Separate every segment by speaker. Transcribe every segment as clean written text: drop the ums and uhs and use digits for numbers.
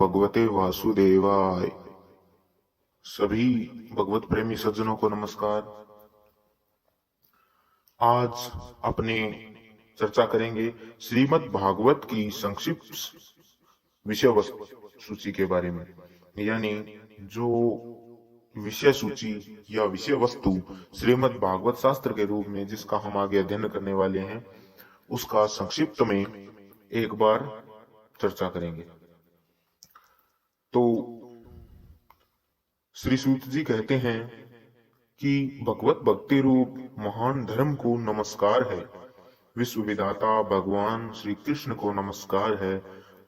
Speaker 1: भगवते वासुदेवाय। सभी भगवत प्रेमी सज्जनों को नमस्कार। आज अपने चर्चा करेंगे श्रीमद् भागवत की संक्षिप्त विषय वस्तु सूची के बारे में, यानी जो विषय सूची या विषय वस्तु श्रीमद् भागवत शास्त्र के रूप में जिसका हम आगे अध्ययन करने वाले हैं, उसका संक्षिप्त में एक बार चर्चा करेंगे। तो श्री सूत जी कहते हैं कि भगवत भक्ति रूप महान धर्म को नमस्कार है, विश्व विधाता भगवान श्री कृष्ण को नमस्कार है।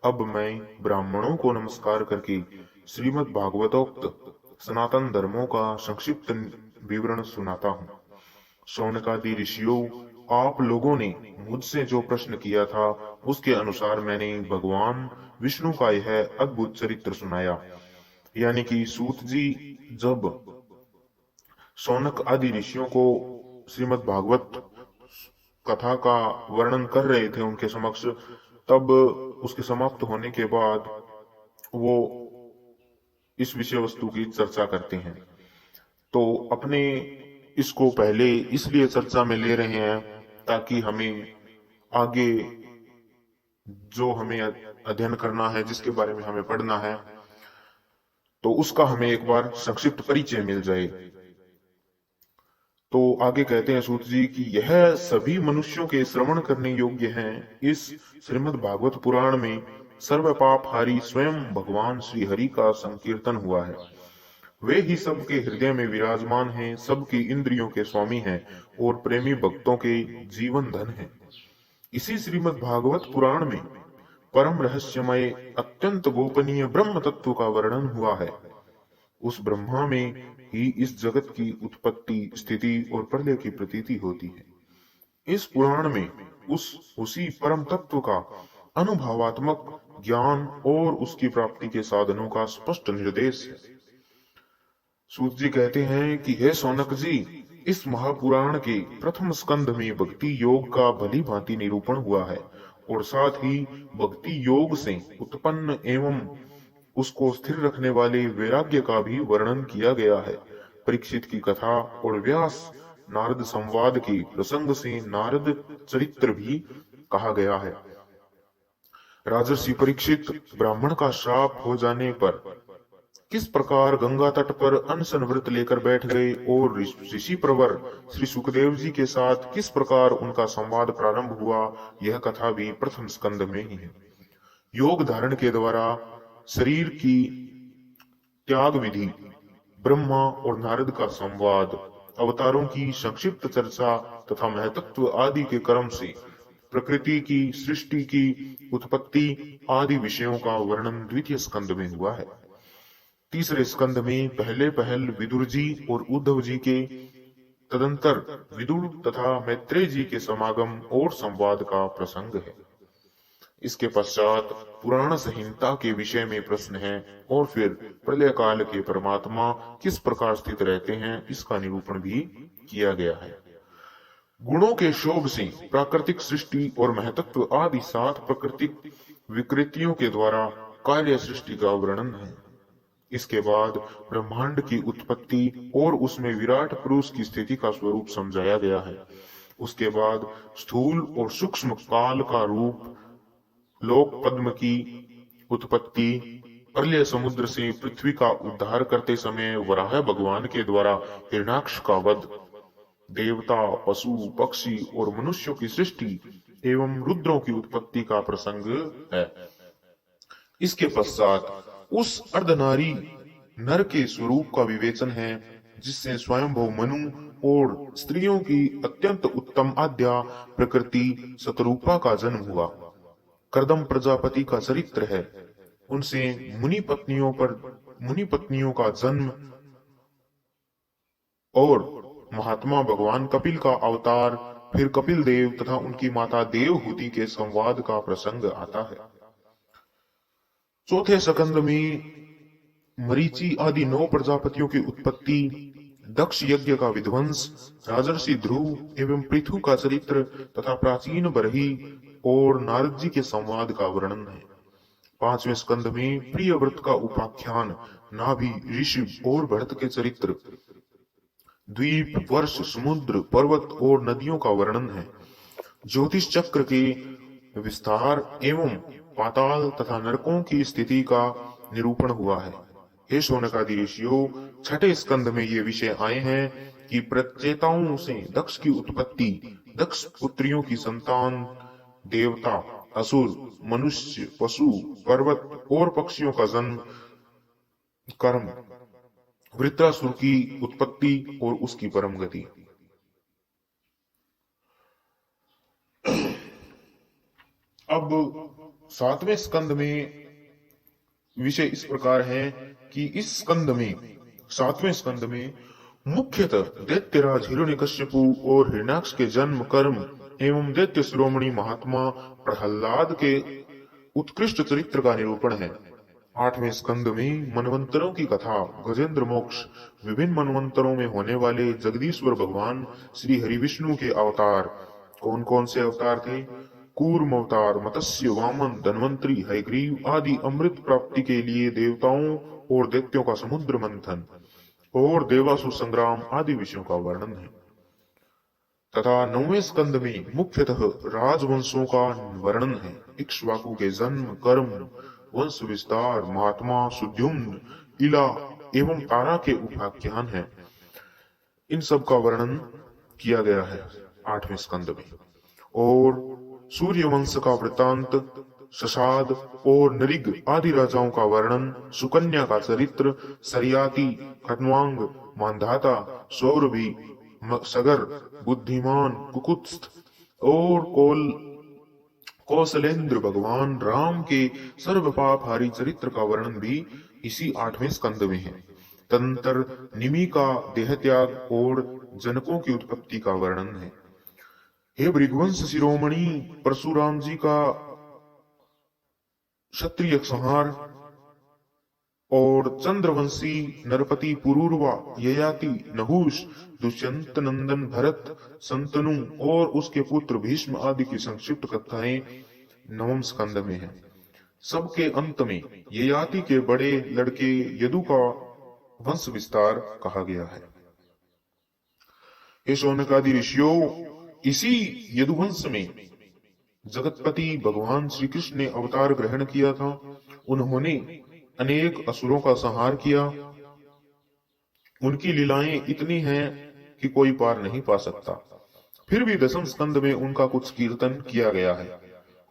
Speaker 1: अब मैं ब्राह्मणों को नमस्कार करके श्रीमद् भागवतोक्त सनातन धर्मों का संक्षिप्त विवरण सुनाता हूँ। शौनकादि ऋषियों, आप लोगों ने मुझसे जो प्रश्न किया था उसके अनुसार मैंने भगवान विष्णु का यह अद्भुत चरित्र सुनाया। यानी कि सूत जी जब शौनक आदि ऋषियों को श्रीमद् भागवत कथा का वर्णन कर रहे थे उनके समक्ष, तब उसके समाप्त होने के बाद वो इस विषय वस्तु की चर्चा करते हैं। तो अपने इसको पहले इसलिए चर्चा में ले रहे हैं ताकि हमें आगे जो हमें अध्ययन करना है, जिसके बारे में हमें पढ़ना है, तो उसका हमें एक बार संक्षिप्त परिचय मिल जाए। तो आगे कहते हैं सूत जी कि यह सभी मनुष्यों के श्रवण करने योग्य हैं। इस श्रीमद् भागवत पुराण में सर्व पापहारी स्वयं भगवान श्री हरि का संकीर्तन हुआ है। वे ही सबके हृदय में विराजमान हैं, सबकी इंद्रियों के स्वामी हैं और प्रेमी भक्तों के जीवन धन हैं। इसी श्रीमद् भागवत पुराण में परम रहस्यमय अत्यंत गोपनीय ब्रह्म तत्व का वर्णन हुआ है। उस ब्रह्मा में ही इस जगत की उत्पत्ति, स्थिति और प्रलय की प्रतीति होती है। इस पुराण में उसी परम तत्व का अनुभवात्मक ज्ञान और उसकी प्राप्ति के साधनों का स्पष्ट निर्देश है। सूत जी कहते हैं कि हे शौनक जी, इस महापुराण के प्रथम स्कंध में भक्ति योग का भली भांति निरूपण हुआ है और साथ ही भक्ति योग से उत्पन्न एवं उसको स्थिर रखने वाले वैराग्य का भी वर्णन किया गया है। परीक्षित की कथा और व्यास नारद संवाद के प्रसंग से नारद चरित्र भी कहा गया है। राजर्षि परीक्षित ब्राह्मण का श्राप हो जाने पर किस प्रकार गंगा तट पर अनशन व्रत लेकर बैठ गए और ऋषि प्रवर श्री सुखदेव जी के साथ किस प्रकार उनका संवाद प्रारंभ हुआ, यह कथा भी प्रथम स्कंद में ही है। योग धारण के द्वारा शरीर की त्याग विधि, ब्रह्मा और नारद का संवाद, अवतारों की संक्षिप्त चर्चा तथा महतत्व आदि के क्रम से प्रकृति की, सृष्टि की उत्पत्ति आदि विषयों का वर्णन द्वितीय स्कंद में हुआ है। तीसरे स्कंद में पहल विदुर जी और उद्धव जी के, तदंतर विदुर तथा मैत्रेय जी के समागम और संवाद का प्रसंग है। इसके पश्चात पुराण संहिता के विषय में प्रश्न है और फिर प्रलय काल के परमात्मा किस प्रकार स्थित रहते हैं, इसका निरूपण भी किया गया है। गुणों के शोभ से प्राकृतिक सृष्टि और महतत्व आदि 7 प्राकृतिक विकृतियों के द्वारा कार्य सृष्टि का वर्णन है। इसके बाद ब्रह्मांड की उत्पत्ति और उसमें विराट पुरुष की स्थिति का स्वरूप समझाया गया है। उसके बाद स्थूल और सूक्ष्म काल का रूप, लोक पद्म की उत्पत्ति, प्रलय समुद्र से पृथ्वी का उद्धार करते समय वराह भगवान के द्वारा हिरण्याक्ष का वध, देवता, पशु, पक्षी और मनुष्यों की सृष्टि एवं रुद्रों की उत्पत्ति का प्रसंग है। इसके पश्चात उस अर्धनारी नर के स्वरूप का विवेचन है, जिससे स्वयंभू मनु और स्त्रियों की अत्यंत उत्तम आद्या प्रकृति शतरूपा का जन्म हुआ। कर्दम प्रजापति का चरित्र है, उनसे मुनि पत्नियों का जन्म और महात्मा भगवान कपिल का अवतार, फिर कपिल देव तथा उनकी माता देवहूति के संवाद का प्रसंग आता है। चौथे स्कंद में मरीचि आदि 9 प्रजापतियों की उत्पत्ति, दक्ष यज्ञ का विध्वंस, राजर्षि ध्रुव एवं पृथु का चरित्र तथा प्राचीन बरही और नारद जी के संवाद का वर्णन है। 5वें स्कंद में प्रिय व्रत का उपाख्यान, नाभि, ऋषि और भरत के चरित्र, द्वीप, वर्ष, समुद्र, पर्वत और नदियों का वर्णन है। ज्योतिष चक्र के विस्तार एवं पाताल तथा नरकों की स्थिति का निरूपण हुआ है। हे शौनकादि ऋषियों, छठे स्कंद में ये विषय आए हैं कि प्रचेताओं से दक्ष की उत्पत्ति, दक्ष पुत्रियों की संतान, देवता, असुर, मनुष्य, पशु, पर्वत और पक्षियों का जन्म, कर्म, वृत्रासुर की उत्पत्ति और उसकी परम गति। अब 7वें स्कंद में विषय इस प्रकार है कि इस स्कंद में, 7वें स्कंद में मुख्यतः दैत्यराज हिरण्यकश्यपु और हिरण्याक्ष के जन्म, कर्म एवं दैत्य शिरोमणि महात्मा प्रहलाद के उत्कृष्ट चरित्र का निरूपण है। 8वें स्कंद में मनवंतरों की कथा, गजेंद्र मोक्ष, विभिन्न मनवंतरों में होने वाले जगदीश्वर भगवान श्री हरि विष्णु के अवतार। कौन कौन से अवतार थे? कूर्म अवतार, मत्स्य, वामन, धन्वंतरी, हयग्रीव आदि अमृत प्राप्ति के लिए देवताओं और दैत्यों का समुद्र मंथन और देवासुर संग्राम आदि विषयों का वर्णन है। तथा 9वें स्कंद में मुख्यतः राजवंशों का वर्णन है। इक्ष्वाकु के जन्म, कर्म, वंश विस्तार, महात्मा, सुद्युम्न, इला एवं तारा के उपाख्यान है। इन सब का वर्णन किया गया है 8वें स्कंद में। और सूर्य वंश का वृत्तांत, शशाद और नरिग आदि राजाओं का वर्णन, सुकन्या का चरित्र, सरियाती, खट्वांग, मांधाता, सौरभी, सगर, बुद्धिमान, कुकुत्स्थ और कौशलेंद्र भगवान राम के सर्वपापहारी चरित्र का वर्णन भी इसी 8वें स्कंद में है। तदंतर निमि का देहत्याग और जनकों की उत्पत्ति का वर्णन है। हे भृगवंश शिरोमणि, परशुराम जी का क्षत्रिय संहार और चंद्रवंशी नरपति पुरूरवा, ययाति, नहुष, दुष्यंत नंदन भरत, संतनु और उसके पुत्र भीष्म आदि की संक्षिप्त कथाएं 9वें स्कंद में है। सबके अंत में ययाति के बड़े लड़के यदु का वंश विस्तार कहा गया है। हे शौनकादि ऋषियों, इसी यदुवंश में जगतपति भगवान श्री कृष्ण ने अवतार ग्रहण किया था। उन्होंने अनेक असुरों का संहार किया। उनकी लीलाएं इतनी हैं कि कोई पार नहीं पा सकता। फिर भी 10वें स्कंद में उनका कुछ कीर्तन किया गया है।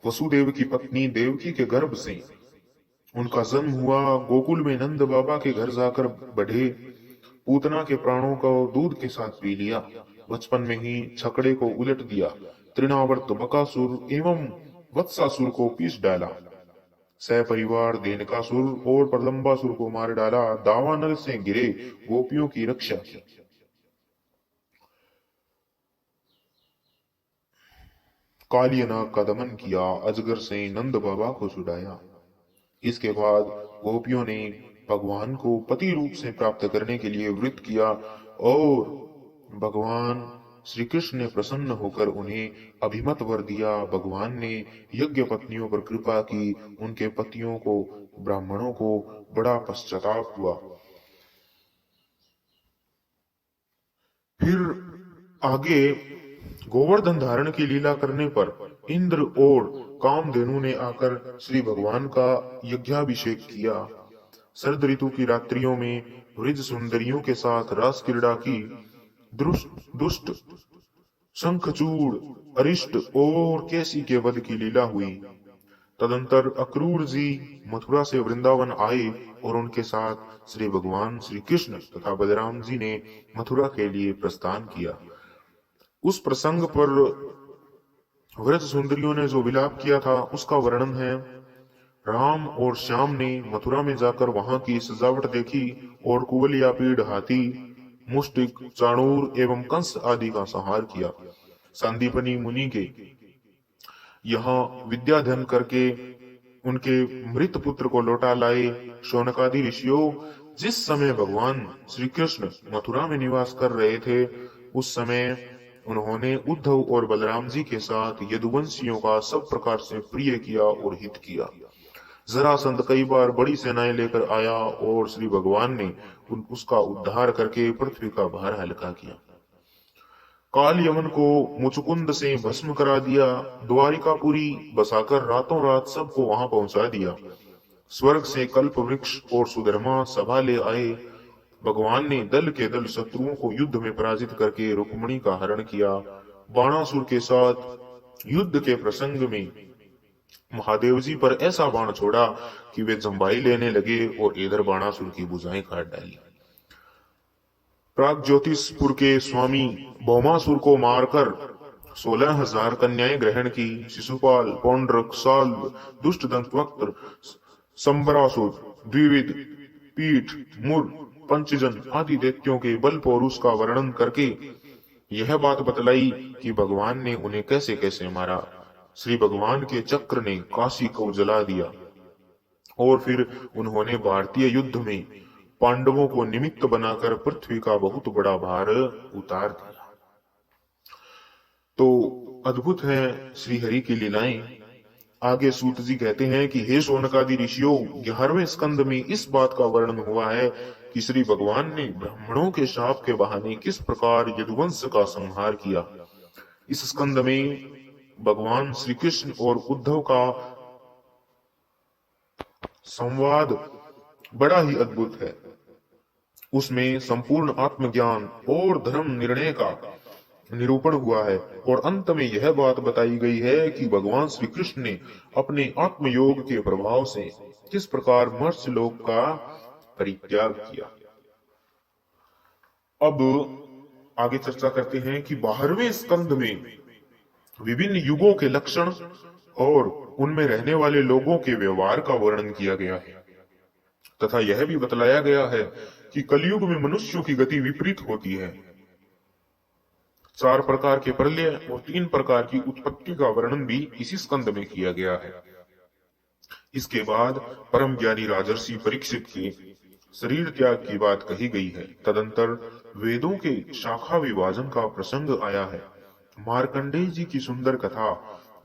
Speaker 1: वसुदेव की पत्नी देवकी के गर्भ से उनका जन्म हुआ। गोकुल में नंद बाबा के घर जाकर बढ़े। पूतना के प्राणों को दूध के साथ पी लिया। बचपन में ही छकड़े को उलट दिया। तृणावर्त बकासुर एवं वत्सासुर को पीस डाला। सपरिवार देनकासुर और प्रलंबासुर को मार डाला। दावानल से गिरे गोपियों की रक्षा की। कालियनाग का दमन किया। अजगर से नंद बाबा को छुड़ाया। इसके बाद गोपियों ने भगवान को पति रूप से प्राप्त करने के लिए व्रत किया और भगवान श्री कृष्ण ने प्रसन्न होकर उन्हें अभिमत वर दिया। भगवान ने यज्ञ पत्नियों पर कृपा की। उनके पतियों को, ब्राह्मणों को बड़ा पश्चाताप हुआ। फिर आगे गोवर्धन धारण की लीला करने पर इंद्र और कामधेनु ने आकर श्री भगवान का यज्ञाभिषेक किया। शरद ऋतु की रात्रियों में वृज सुंदरियों के साथ रास क्रीड़ा की। दुष्ट, शंखचूड़, अरिष्ट और केसी के वध की लीला हुई। तदंतर अक्रूर जी मथुरा से वृंदावन आए और उनके साथ श्री भगवान श्री कृष्ण तथा बलराम जी ने मथुरा के लिए प्रस्थान किया। उस प्रसंग पर व्रज सुंदरियों ने जो विलाप किया था उसका वर्णन है। राम और श्याम ने मथुरा में जाकर वहां की सजावट देखी और कुवलिया, पीड़, हाथी, मुष्टिक, चाणूर एवं कंस आदि का संहार किया। संदीपनी मुनि के यहाँ विद्याध्ययन करके उनके मृत पुत्र को लौटा लाए। शौनकादि ऋषियों, जिस समय भगवान श्री कृष्ण मथुरा में निवास कर रहे थे उस समय उन्होंने उद्धव और बलराम जी के साथ यदुवंशियों का सब प्रकार से प्रिय किया और हित किया। जरासंध कई बार बड़ी सेनाएं लेकर आया और श्री भगवान ने उसका उद्धार करके पृथ्वी का भार हल्का किया। काल यमन को मुचुकुंद से भस्म करा दिया। द्वारिकापुरी बसाकर रातों रात सबको वहां पहुंचा दिया। स्वर्ग से कल्प वृक्ष और सुधर्मा सभा ले आए। भगवान ने दल के दल शत्रुओं को युद्ध में पराजित करके रुक्मिणी का हरण किया। बाणासुर के साथ युद्ध के प्रसंग में महादेव जी पर ऐसा बाण छोड़ा कि वे जंबाई लेने लगे और इधर बाणासुर की भुजाएं काट डाली। प्राग ज्योतिषपुर के स्वामी भौमासुर को मारकर 16,000 कन्याएं ग्रहण की। शिशुपाल, पौंड्रक, साल्व, दुष्ट दंतवक्त्र, संबरासुर, द्विविद, पीठ, मुर, पंचजन आदि दैत्यों के बल पौरुष का वर्णन करके यह बात बतलाई कि भगवान ने उन्हें कैसे कैसे मारा। श्री भगवान के चक्र ने काशी को जला दिया और फिर उन्होंने भारतीय युद्ध में पांडवों को निमित्त बनाकर पृथ्वी का बहुत बड़ा भार उतार दिया। तो अद्भुत है श्री हरि की लीलाएं। आगे सूत जी कहते हैं कि हे शौनकादि ऋषियों, 11वें स्कंद में इस बात का वर्णन हुआ है कि श्री भगवान ने ब्राह्मणों के शाप के बहाने किस प्रकार यदुवंश का संहार किया। इस स्कंद में भगवान श्री कृष्ण और उद्धव का संवाद बड़ा ही अद्भुत है। उसमें संपूर्ण आत्मज्ञान और धर्म निर्णय का निरूपण हुआ है और अंत में यह बात बताई गई है कि भगवान श्री कृष्ण ने अपने आत्मयोग के प्रभाव से किस प्रकार मर्त्य लोक का परित्याग किया। अब आगे चर्चा करते हैं कि 12वें स्कंद में विभिन्न युगों के लक्षण और उनमें रहने वाले लोगों के व्यवहार का वर्णन किया गया है तथा यह भी बतलाया गया है कि कलयुग में मनुष्यों की गति विपरीत होती है। 4 प्रकार के प्रलय और 3 प्रकार की उत्पत्ति का वर्णन भी इसी स्कंद में किया गया है। इसके बाद परम ज्ञानी राजर्षि परीक्षित के शरीर त्याग की बात कही गई है। तदंतर वेदों के शाखा विभाजन का प्रसंग आया है। मार्कंडेय जी की सुंदर कथा,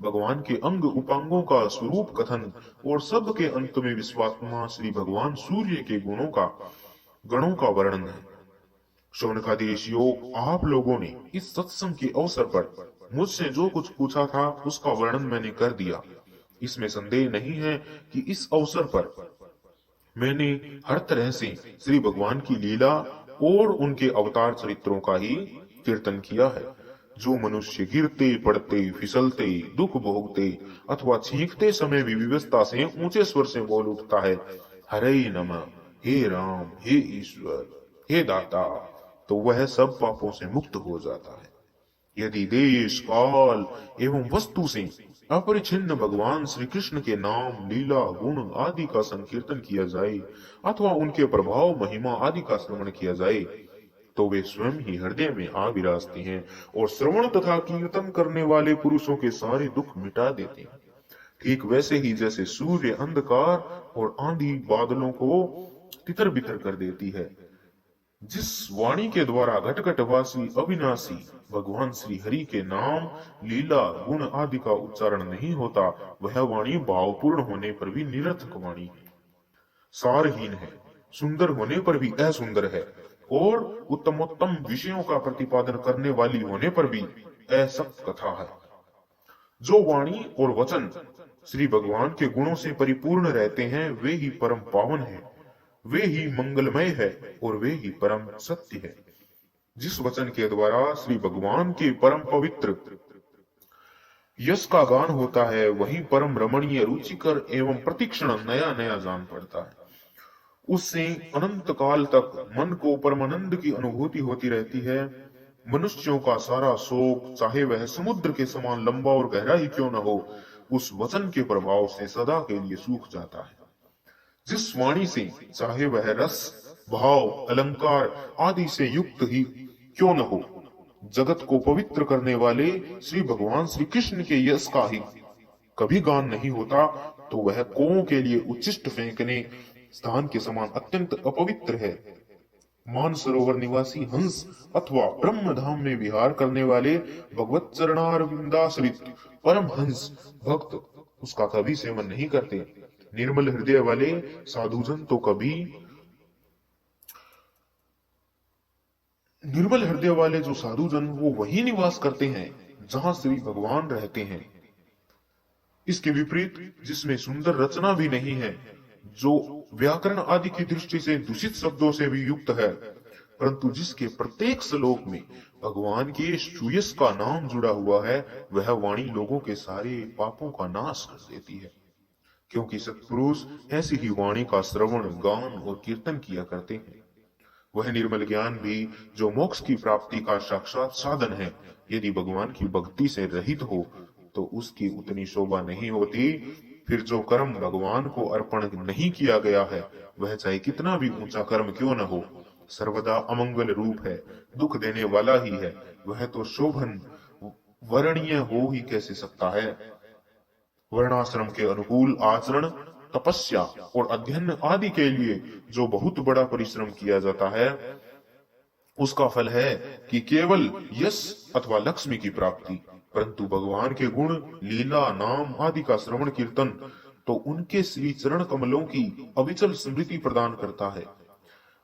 Speaker 1: भगवान के अंग उपांगों का स्वरूप कथन और सब के अंत में विश्वात्मा श्री भगवान सूर्य के गणों का वर्णन है। शौनकादि ऋषियों, आप लोगों ने इस सत्संग के अवसर पर मुझसे जो कुछ पूछा था उसका वर्णन मैंने कर दिया। इसमें संदेह नहीं है कि इस अवसर पर मैंने हर तरह से श्री भगवान की लीला और उनके अवतार चरित्रों का ही कीर्तन किया है। जो मनुष्य गिरते पड़ते फिसलते दुख भोगते अथवा छींकते समय भी विवस्था से ऊंचे स्वर से बोल उठता है, हरे नमः, हे राम, हे ईश्वर, हे दाता, तो वह सब पापों से मुक्त हो जाता है। यदि देश काल एवं वस्तु से अपरिछिन्न भगवान श्री कृष्ण के नाम, लीला, गुण आदि का संकीर्तन किया जाए अथवा उनके प्रभाव, महिमा आदि का श्रवण किया जाए तो वे स्वयं ही हृदय में आ विराजते हैं और श्रवण तथा कीर्तन करने वाले पुरुषों के सारे दुख मिटा देते हैं। ठीक वैसे ही जैसे सूर्य अंधकार और आंधी बादलों को तितर बितर कर देती है। जिस वाणी के द्वारा घटघटवासी अविनाशी भगवान श्री हरि के नाम, लीला, गुण आदि का उच्चारण नहीं होता, वह वाणी भावपूर्ण होने पर भी निरर्थक वाणी है, सारहीन है, सुंदर होने पर भी असुंदर है और उत्तमोत्तम विषयों का प्रतिपादन करने वाली होने पर भी असक्त कथा है। जो वाणी और वचन श्री भगवान के गुणों से परिपूर्ण रहते हैं वे ही परम पावन है, वे ही मंगलमय है और वे ही परम सत्य है। जिस वचन के द्वारा श्री भगवान के परम पवित्र यश का गान होता है वही परम रमणीय, रुचिकर एवं प्रतिक्षण नया नया जान पड़ता है। उससे अनंत काल तक मन को परमानंद की अनुभूति होती रहती है। मनुष्यों का सारा शोक, चाहे वह समुद्र के समान लंबा और गहरा ही क्यों न हो, उस वचन के प्रभाव से सदा के लिए सूख जाता है। जिस वाणी से चाहे वह रस, भाव, अलंकार आदि से युक्त ही क्यों न हो, जगत को पवित्र करने वाले श्री भगवान श्री कृष्ण के यश का ही कभी गान नहीं होता, तो वह कौओं के लिए उच्छिष्ट फेंकने स्थान के समान अत्यंत अपवित्र है। मानसरोवर निवासी हंस अथवा ब्रह्म धाम में विहार करने वाले भगवत चरणारविंदाश्रित परम हंस भक्त उसका कभी सेवन नहीं करते। निर्मल हृदय वाले साधुजन तो कभी निर्मल हृदय वाले जो साधुजन वो वही निवास करते हैं जहां श्री भगवान रहते हैं। इसके विपरीत जिसमें सुंदर रचना भी नहीं है, जो व्याकरण आदि की दृष्टि से दूषित शब्दों से भी युक्त है, परंतु जिसके प्रत्येक श्लोक में भगवान के श्रूयस का नाम जुड़ा हुआ है, वह वाणी लोगों के सारे पापों का नाश कर देती है। क्योंकि सत्पुरुष ऐसी ही वाणी का श्रवण, गान और कीर्तन किया करते हैं। वह निर्मल ज्ञान भी जो मोक्ष की प्राप्ति का साक्षात साधन है, यदि भगवान की भक्ति से रहित हो तो उसकी उतनी शोभा नहीं होती। फिर जो कर्म भगवान को अर्पण नहीं किया गया है, वह चाहे कितना भी ऊंचा कर्म क्यों न हो, सर्वदा अमंगल रूप है, दुख देने वाला ही है। वह तो शोभन वर्णीय हो ही कैसे सकता है। वर्णाश्रम के अनुकूल आचरण, तपस्या और अध्ययन आदि के लिए जो बहुत बड़ा परिश्रम किया जाता है, उसका फल है कि केवल यश अथवा लक्ष्मी की प्राप्ति। परंतु भगवान के गुण, लीला, नाम आदि का श्रवण कीर्तन तो उनके श्री चरण कमलों की अविचल स्मृति प्रदान करता है।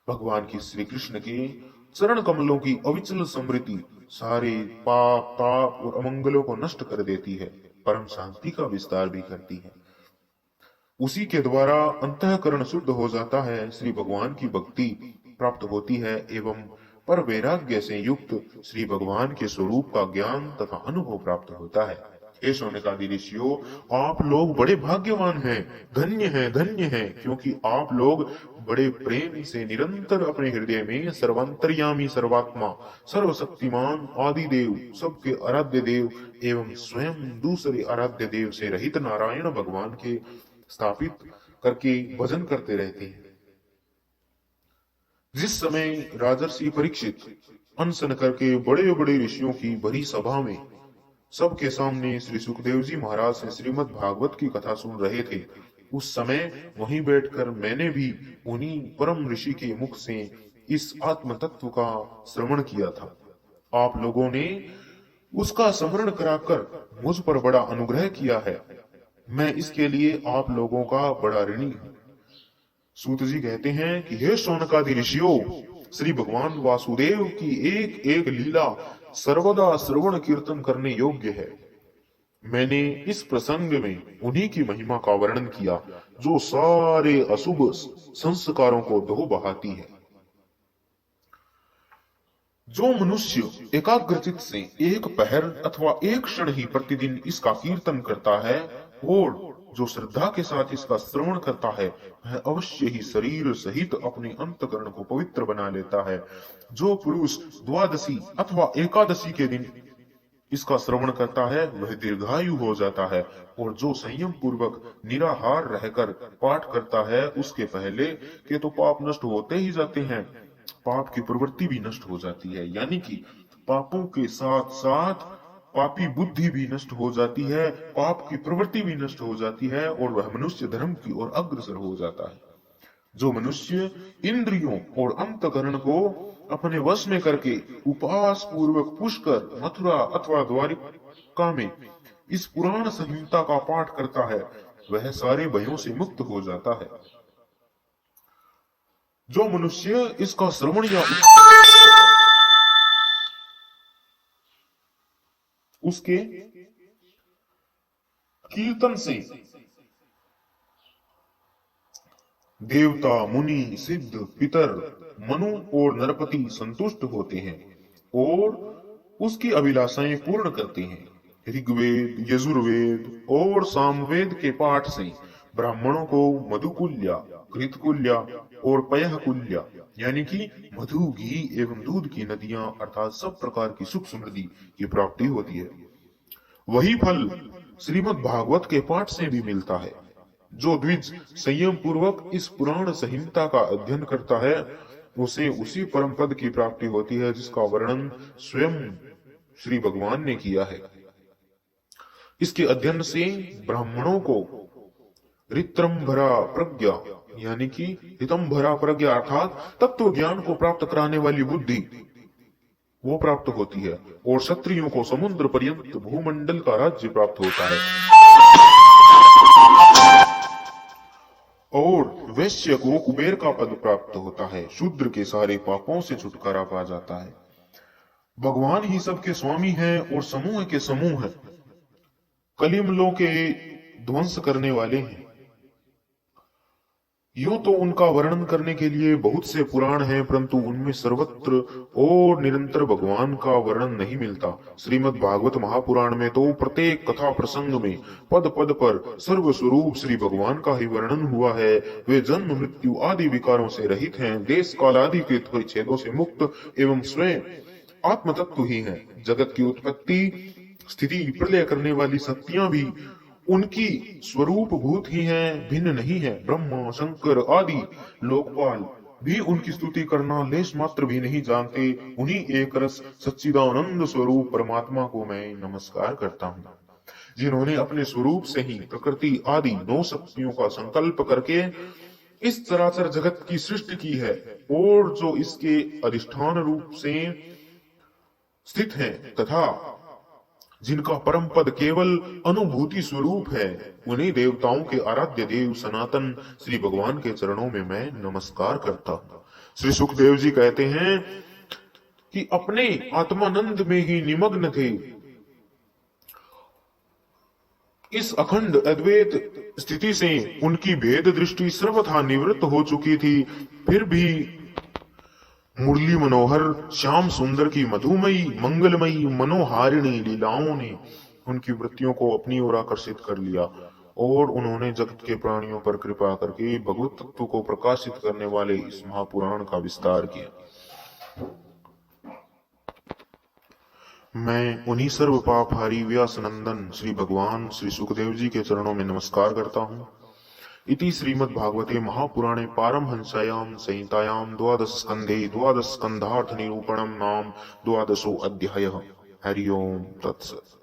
Speaker 1: भगवान की श्री कृष्ण के चरण कमलों की अविचल स्मृति सारे पाप, ताप और अमंगलों को नष्ट कर देती है, परम शांति का विस्तार भी करती है। उसी के द्वारा अंतःकरण शुद्ध हो जाता है, श्री भगवान की भक्ति प्राप्त होती है एवं पर वैराग्य से युक्त श्री भगवान के स्वरूप का ज्ञान तथा अनुभव प्राप्त होता है। हे शौनकादि ऋषियों, आप लोग बड़े भाग्यवान हैं, धन्य हैं, क्योंकि आप लोग बड़े प्रेम से निरंतर अपने हृदय में सर्वांतर्यामी, सर्वात्मा, सर्वशक्तिमान आदि देव, सबके आराध्य देव एवं स्वयं दूसरे आराध्य देव से रहित नारायण भगवान के स्थापित करके भजन करते रहते हैं। जिस समय राजर्षि परीक्षित अनशन करके बड़े बड़े ऋषियों की बड़ी सभा में सबके सामने श्री सुखदेव जी महाराज से श्रीमद् भागवत की कथा सुन रहे थे, उस समय वहीं बैठकर मैंने भी उन्हीं परम ऋषि के मुख से इस आत्म तत्व का श्रवण किया था। आप लोगों ने उसका स्मरण कराकर मुझ पर बड़ा अनुग्रह किया है। मैं इसके लिए आप लोगों का बड़ा ऋणी हूं। सूत जी कहते हैं कि हे शौनकादि ऋषियों, श्री भगवान वासुदेव की एक एक लीला सर्वदा श्रवण कीर्तन करने योग्य है। मैंने इस प्रसंग में उन्हीं की महिमा का वर्णन किया जो सारे अशुभ संस्कारों को धो बहाती है। जो मनुष्य एकाग्रचित से एक पहर अथवा एक क्षण ही प्रतिदिन इसका कीर्तन करता है और जो श्रद्धा के साथ इसका श्रवण करता है, वह अवश्य ही शरीर सहित अपने अंतकरण को पवित्र बना लेता है। जो पुरुष द्वादशी अथवा एकादशी के दिन इसका श्रवण करता है, वह दीर्घायु हो जाता है। और जो संयम पूर्वक निराहार रहकर पाठ करता है, उसके पहले के तो पाप नष्ट होते ही जाते हैं, पाप की प्रवृत्ति भी नष्ट हो जाती है। यानी कि पापों के साथ साथ पापी बुद्धि भी नष्ट हो जाती है, पाप की प्रवृत्ति भी नष्ट हो जाती है और वह मनुष्य धर्म की ओर अग्रसर हो जाता है। जो मनुष्य इंद्रियों और अंतकरण को अपने वश में करके उपवास पूर्वक पुष्कर, मथुरा अथवा द्वारिका में इस पुराण संहिता का पाठ करता है, वह सारे भयों से मुक्त हो जाता है। जो मनुष्य इसका श्रवण या उसके कीर्तन से देवता, मुनि, सिद्ध, पितर, मनु और नरपति संतुष्ट होते हैं और उसकी अभिलाषाएं पूर्ण करते हैं। ऋग्वेद, यजुर्वेद और सामवेद के पाठ से ब्राह्मणों को मधुकुल्या, कृतकुल्या और पयःकुल्या यानी कि मधु, घी एवं दूध की नदियां अर्थात सब प्रकार की सुख समृद्धि की प्राप्ति होती है। वही फल श्रीमद् भागवत के पाठ से भी मिलता है। जो द्विज संयम पूर्वक इस पुराण संहिता का अध्ययन करता है, उसे उसी परम पद की प्राप्ति होती है जिसका वर्णन स्वयं श्री भगवान ने किया है। इसके अध्ययन से ब्राह्मणों को ऋत्रंभरा प्रज्ञा यानी कि ऋतंभरा प्रज्ञा अर्थात तत्व ज्ञान को प्राप्त कराने वाली बुद्धि वो प्राप्त होती है और क्षत्रियों को समुद्र पर्यंत भूमंडल का राज्य प्राप्त होता है। और वैश्य को कुबेर का पद प्राप्त होता है। शूद्र के सारे पापों से छुटकारा पा जाता है। भगवान ही सबके स्वामी हैं और समूह के समूह हैं, कलिमलों के ध्वंस करने वाले हैं। यूं तो उनका वर्णन करने के लिए बहुत से पुराण हैं, परंतु उनमें सर्वत्र और निरंतर भगवान का वर्णन नहीं मिलता। श्रीमद् भागवत महापुराण में तो प्रत्येक कथा प्रसंग में पद पद पर सर्व स्वरूप श्री भगवान का ही वर्णन हुआ है। वे जन्म मृत्यु आदि विकारों से रहित हैं, देश काल आदि के परिच्छेदों से मुक्त एवं स्वयं आत्म तत्व ही है। जगत की उत्पत्ति स्थिति प्रलय करने वाली शक्तियां भी उनकी स्वरूप भूत ही हैं, भिन्न नहीं है। ब्रह्मा शंकर आदि लोकपाल भी उनकी स्तुति करना लेश मात्र भी नहीं जानते। उन्हीं एक रस सच्चिदानंद स्वरूप परमात्मा को मैं नमस्कार करता हूँ, जिन्होंने अपने स्वरूप से ही प्रकृति आदि 9 शक्तियों का संकल्प करके इस चराचर जगत की सृष्टि की है, और जो इसके अधिष्ठान रूप से स्थित है तथा जिनका परम पद केवल अनुभूति स्वरूप है, उन्हीं देवताओं के आराध्य देव सनातन श्री भगवान के चरणों में मैं नमस्कार करता हूं। श्री सुखदेव जी कहते हैं कि अपने आत्मानंद में ही निमग्न थे। इस अखंड अद्वैत स्थिति से उनकी भेद दृष्टि सर्वथा निवृत्त हो चुकी थी, फिर भी मुरली मनोहर श्याम सुंदर की मधुमयी मंगलमयी मनोहारिणी लीलाओं ने उनकी वृत्तियों को अपनी ओर आकर्षित कर लिया, और उन्होंने जगत के प्राणियों पर कृपा करके भगवत तत्व को प्रकाशित करने वाले इस महापुराण का विस्तार किया। मैं उन्हीं सर्व पापहारी व्यास नंदन श्री भगवान श्री सुखदेव जी के चरणों में नमस्कार करता हूँ। इति श्रीमद्भागवते महापुराणे पारमहंस्यां संहितायां 12 स्कंधे 12 स्कंधार्थ निरूपणं नाम 12 अध्यायः। हरि ओम तत्सत्।